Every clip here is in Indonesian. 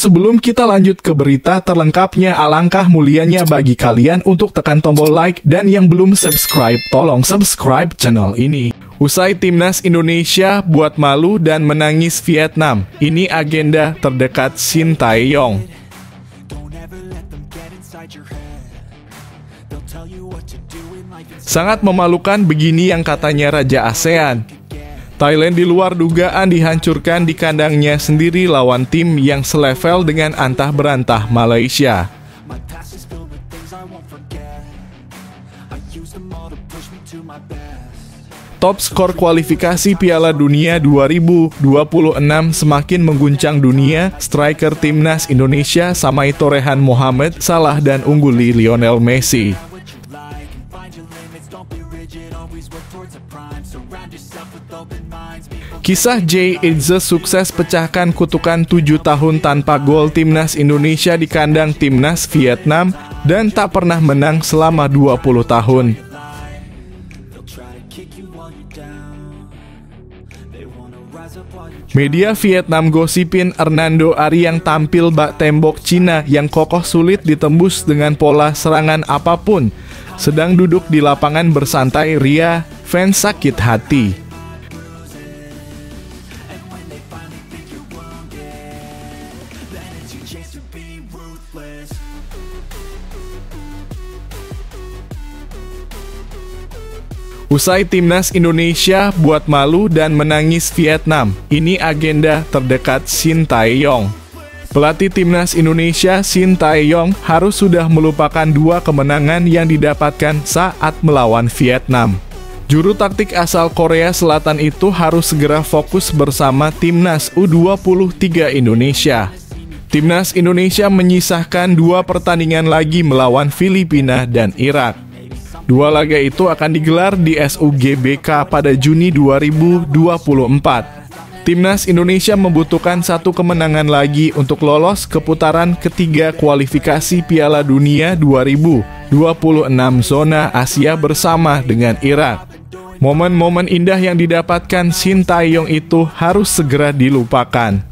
sebelum kita lanjut ke berita terlengkapnya, alangkah mulianya bagi kalian untuk tekan tombol like, dan yang belum subscribe, tolong subscribe channel ini. Usai timnas Indonesia buat malu dan menangis Vietnam, ini agenda terdekat Shin Tae-yong. Sangat memalukan begini yang katanya Raja ASEAN. Thailand di luar dugaan dihancurkan di kandangnya sendiri lawan tim yang selevel dengan antah berantah Malaysia. Top skor kualifikasi Piala Dunia 2026 semakin mengguncang dunia. Striker timnas Indonesia Samai Torehan Mohamed Salah dan ungguli Lionel Messi. Kisah Jay Idze sukses pecahkan kutukan 7 tahun tanpa gol timnas Indonesia di kandang timnas Vietnam dan tak pernah menang selama 20 tahun. Media Vietnam gosipin Hernando Ari yang tampil bak tembok Cina yang kokoh sulit ditembus dengan pola serangan apapun. Sedang duduk di lapangan bersantai ria, fans sakit hati. Usai timnas Indonesia buat malu dan menangis Vietnam, ini agenda terdekat Shin Tae-yong. Pelatih timnas Indonesia Shin Tae-yong harus sudah melupakan 2 kemenangan yang didapatkan saat melawan Vietnam. Juru taktik asal Korea Selatan itu harus segera fokus bersama timnas U23 Indonesia. Timnas Indonesia menyisahkan 2 pertandingan lagi melawan Filipina dan Irak. 2 laga itu akan digelar di SUGBK pada Juni 2024. Timnas Indonesia membutuhkan 1 kemenangan lagi untuk lolos ke putaran ketiga kualifikasi Piala Dunia 2026 zona Asia bersama dengan Irak. Momen-momen indah yang didapatkan Shin Tae-yong itu harus segera dilupakan.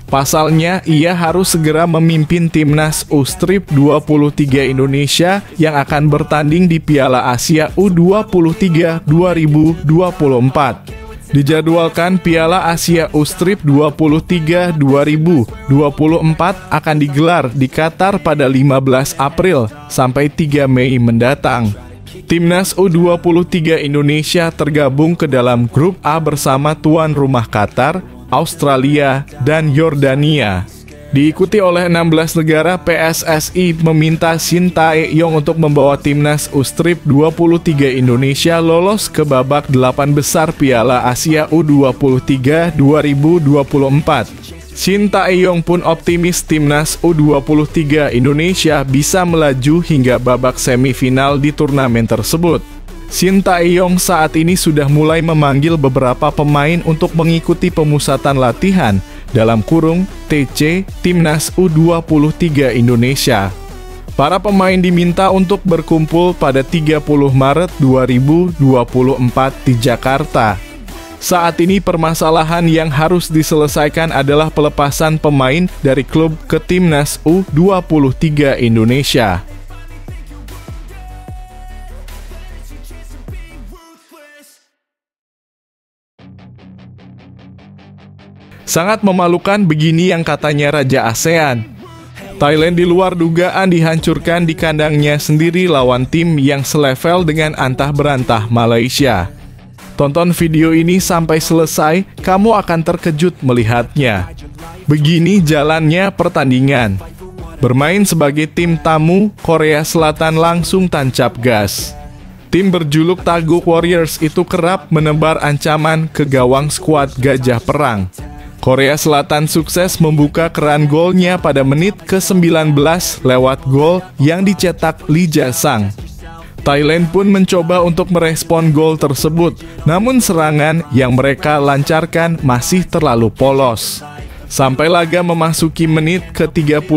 Pasalnya, ia harus segera memimpin timnas U23 Indonesia yang akan bertanding di Piala Asia U23 2024. Dijadwalkan Piala Asia U23 2024 akan digelar di Qatar pada 15 April sampai 3 Mei mendatang. Timnas U23 Indonesia tergabung ke dalam grup A bersama tuan rumah Qatar, Australia, dan Yordania. Diikuti oleh 16 negara, PSSI meminta Shin Tae-yong untuk membawa timnas U23 Indonesia lolos ke babak 8 besar Piala Asia U23 2024. Shin Tae-yong pun optimis timnas U23 Indonesia bisa melaju hingga babak semifinal di turnamen tersebut. Shin Tae-yong saat ini sudah mulai memanggil beberapa pemain untuk mengikuti pemusatan latihan dalam kurung TC Timnas U23 Indonesia. Para pemain diminta untuk berkumpul pada 30 Maret 2024 di Jakarta. Saat ini permasalahan yang harus diselesaikan adalah pelepasan pemain dari klub ke Timnas U23 Indonesia. Sangat memalukan begini yang katanya Raja ASEAN. Thailand di luar dugaan dihancurkan di kandangnya sendiri lawan tim yang selevel dengan antah berantah Malaysia. Tonton video ini sampai selesai, kamu akan terkejut melihatnya. Begini jalannya pertandingan. Bermain sebagai tim tamu, Korea Selatan langsung tancap gas. Tim berjuluk Taguk Warriors itu kerap menebar ancaman ke gawang skuad Gajah Perang. Korea Selatan sukses membuka keran golnya pada menit ke-19 lewat gol yang dicetak Lee Ja-sang. Thailand pun mencoba untuk merespon gol tersebut, namun serangan yang mereka lancarkan masih terlalu polos. Sampai laga memasuki menit ke-35,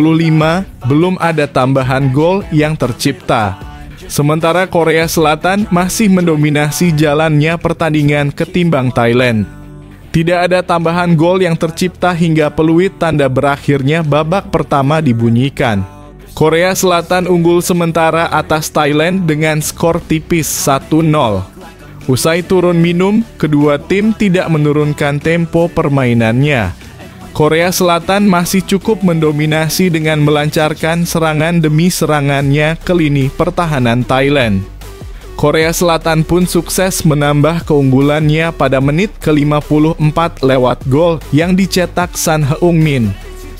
belum ada tambahan gol yang tercipta. Sementara Korea Selatan masih mendominasi jalannya pertandingan ketimbang Thailand. Tidak ada tambahan gol yang tercipta hingga peluit tanda berakhirnya babak pertama dibunyikan. Korea Selatan unggul sementara atas Thailand dengan skor tipis 1-0. Usai turun minum, kedua tim tidak menurunkan tempo permainannya. Korea Selatan masih cukup mendominasi dengan melancarkan serangan demi serangannya ke lini pertahanan Thailand. Korea Selatan pun sukses menambah keunggulannya pada menit ke-54 lewat gol yang dicetak Son Heung-min.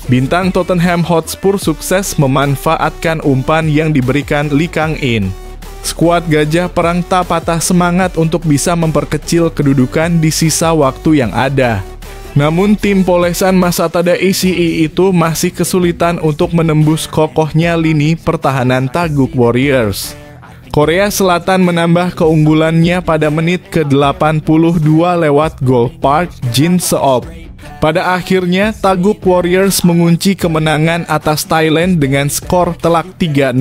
Bintang Tottenham Hotspur sukses memanfaatkan umpan yang diberikan Lee Kang-in. Skuad Gajah Perang tak patah semangat untuk bisa memperkecil kedudukan di sisa waktu yang ada. Namun tim polesan Masatada Ishii itu masih kesulitan untuk menembus kokohnya lini pertahanan Taeguk Warriors. Korea Selatan menambah keunggulannya pada menit ke-82 lewat gol Park Jin-seop. Pada akhirnya, Taeguk Warriors mengunci kemenangan atas Thailand dengan skor telak 3-0.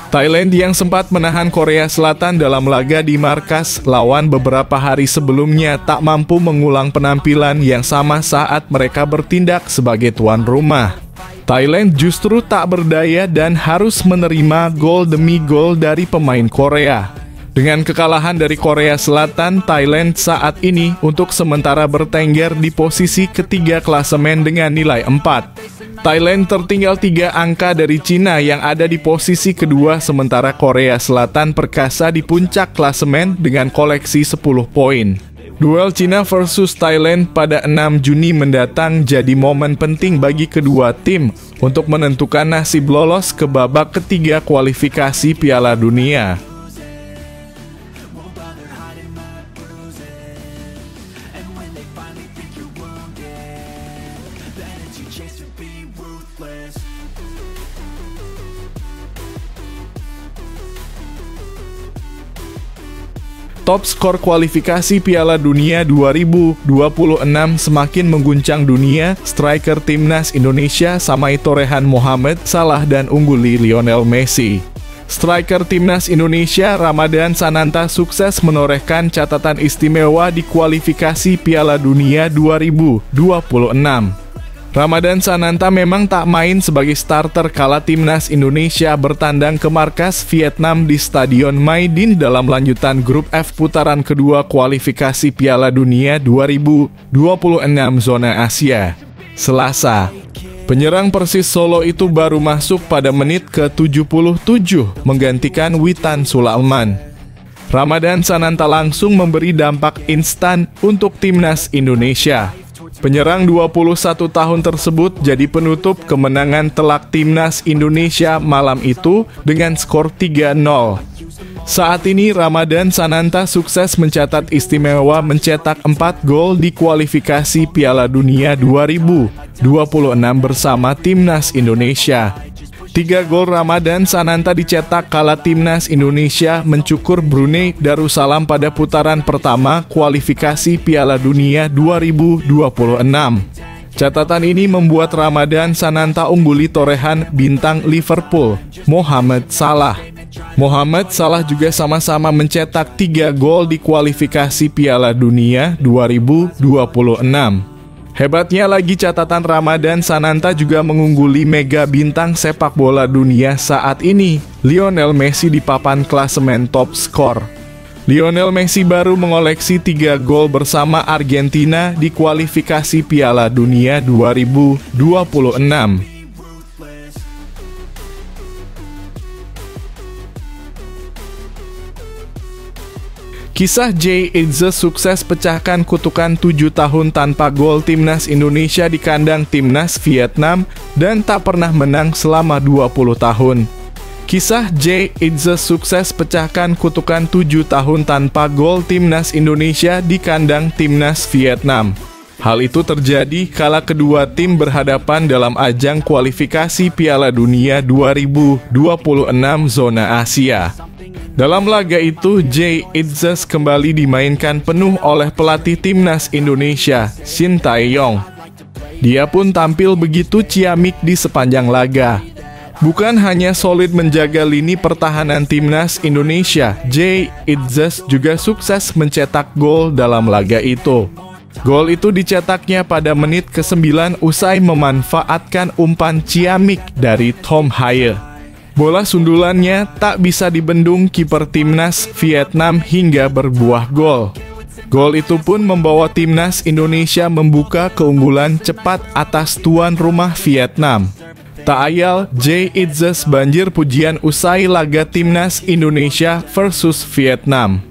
Thailand yang sempat menahan Korea Selatan dalam laga di markas lawan beberapa hari sebelumnya tak mampu mengulang penampilan yang sama saat mereka bertindak sebagai tuan rumah. Thailand justru tak berdaya dan harus menerima gol demi gol dari pemain Korea. Dengan kekalahan dari Korea Selatan, Thailand saat ini untuk sementara bertengger di posisi ketiga klasemen dengan nilai 4. Thailand tertinggal 3 angka dari Cina yang ada di posisi kedua, sementara Korea Selatan perkasa di puncak klasemen dengan koleksi 10 poin. Duel Cina versus Thailand pada 6 Juni mendatang jadi momen penting bagi kedua tim untuk menentukan nasib lolos ke babak ketiga kualifikasi Piala Dunia. Top skor kualifikasi Piala Dunia 2026 semakin mengguncang dunia. Striker timnas Indonesia Samai Torehan Mohamed Salah dan ungguli Lionel Messi. Striker timnas Indonesia Ramadan Sananta sukses menorehkan catatan istimewa di kualifikasi Piala Dunia 2026. Ramadan Sananta memang tak main sebagai starter kala timnas Indonesia bertandang ke markas Vietnam di Stadion Maidin dalam lanjutan grup F putaran kedua kualifikasi Piala Dunia 2026 zona Asia. Selasa, penyerang Persis Solo itu baru masuk pada menit ke-77 menggantikan Witan Sulaiman. Ramadan Sananta langsung memberi dampak instan untuk timnas Indonesia. Penyerang 21 tahun tersebut jadi penutup kemenangan telak timnas Indonesia malam itu dengan skor 3-0. Saat ini Ramadan Sananta sukses mencatat istimewa mencetak 4 gol di kualifikasi Piala Dunia 2026 bersama timnas Indonesia. 3 gol Ramadan Sananta dicetak kala timnas Indonesia mencukur Brunei Darussalam pada putaran pertama kualifikasi Piala Dunia 2026. Catatan ini membuat Ramadan Sananta ungguli torehan bintang Liverpool, Mohamed Salah. Mohamed Salah juga sama-sama mencetak 3 gol di kualifikasi Piala Dunia 2026. Hebatnya lagi catatan Ramadan Sananta juga mengungguli mega bintang sepak bola dunia saat ini, Lionel Messi di papan klasemen top skor. Lionel Messi baru mengoleksi 3 gol bersama Argentina di kualifikasi Piala Dunia 2026. Kisah Jay Idze sukses pecahkan kutukan 7 tahun tanpa gol timnas Indonesia di kandang timnas Vietnam dan tak pernah menang selama 20 tahun. Kisah Jay Idze sukses pecahkan kutukan 7 tahun tanpa gol timnas Indonesia di kandang timnas Vietnam. Hal itu terjadi kala kedua tim berhadapan dalam ajang kualifikasi Piala Dunia 2026 zona Asia. Dalam laga itu, Jay Idze kembali dimainkan penuh oleh pelatih timnas Indonesia, Shin Tae-yong. Dia pun tampil begitu ciamik di sepanjang laga. Bukan hanya solid menjaga lini pertahanan timnas Indonesia, Jay Idze juga sukses mencetak gol dalam laga itu. Gol itu dicetaknya pada menit ke-9 usai memanfaatkan umpan ciamik dari Tom Haye. Bola sundulannya tak bisa dibendung kiper timnas Vietnam hingga berbuah gol. Gol itu pun membawa timnas Indonesia membuka keunggulan cepat atas tuan rumah Vietnam. Tak ayal, Jay Itzes banjir pujian usai laga timnas Indonesia versus Vietnam.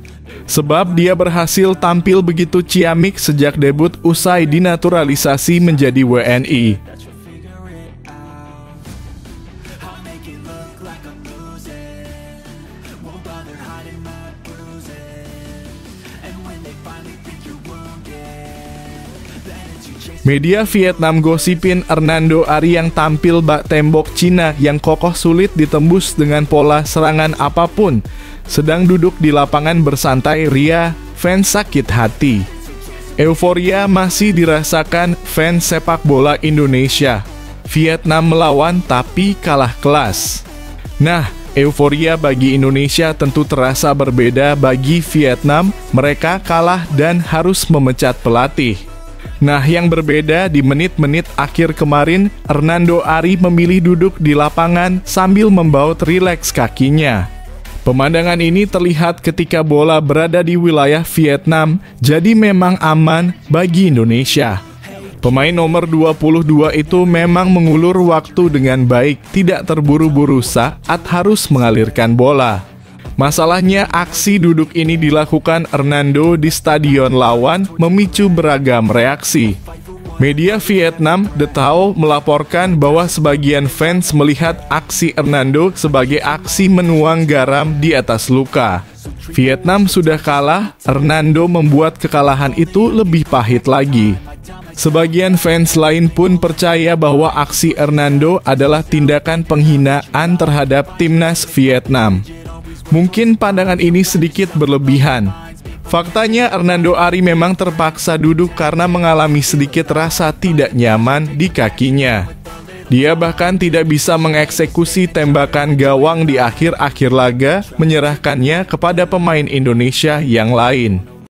Sebab dia berhasil tampil begitu ciamik sejak debut usai dinaturalisasi menjadi WNI. Media Vietnam gosipin Hernando Ari yang tampil bak tembok Cina yang kokoh sulit ditembus dengan pola serangan apapun. Sedang duduk di lapangan bersantai ria, fans sakit hati. Euforia masih dirasakan fans sepak bola Indonesia. Vietnam melawan tapi kalah kelas. Nah, euforia bagi Indonesia tentu terasa berbeda bagi Vietnam. Mereka kalah dan harus memecat pelatih. Nah, yang berbeda di menit-menit akhir kemarin, Hernando Ari memilih duduk di lapangan sambil membaut rileks kakinya. Pemandangan ini terlihat ketika bola berada di wilayah Vietnam, jadi memang aman bagi Indonesia. Pemain nomor 22 itu memang mengulur waktu dengan baik, tidak terburu-buru saat harus mengalirkan bola. Masalahnya aksi duduk ini dilakukan Hernando di stadion lawan memicu beragam reaksi. Media Vietnam The Tao melaporkan bahwa sebagian fans melihat aksi Hernando sebagai aksi menuang garam di atas luka. Vietnam sudah kalah, Hernando membuat kekalahan itu lebih pahit lagi. Sebagian fans lain pun percaya bahwa aksi Hernando adalah tindakan penghinaan terhadap timnas Vietnam. Mungkin pandangan ini sedikit berlebihan. Faktanya Hernando Ari memang terpaksa duduk karena mengalami sedikit rasa tidak nyaman di kakinya. Dia bahkan tidak bisa mengeksekusi tembakan gawang di akhir-akhir laga, menyerahkannya kepada pemain Indonesia yang lain.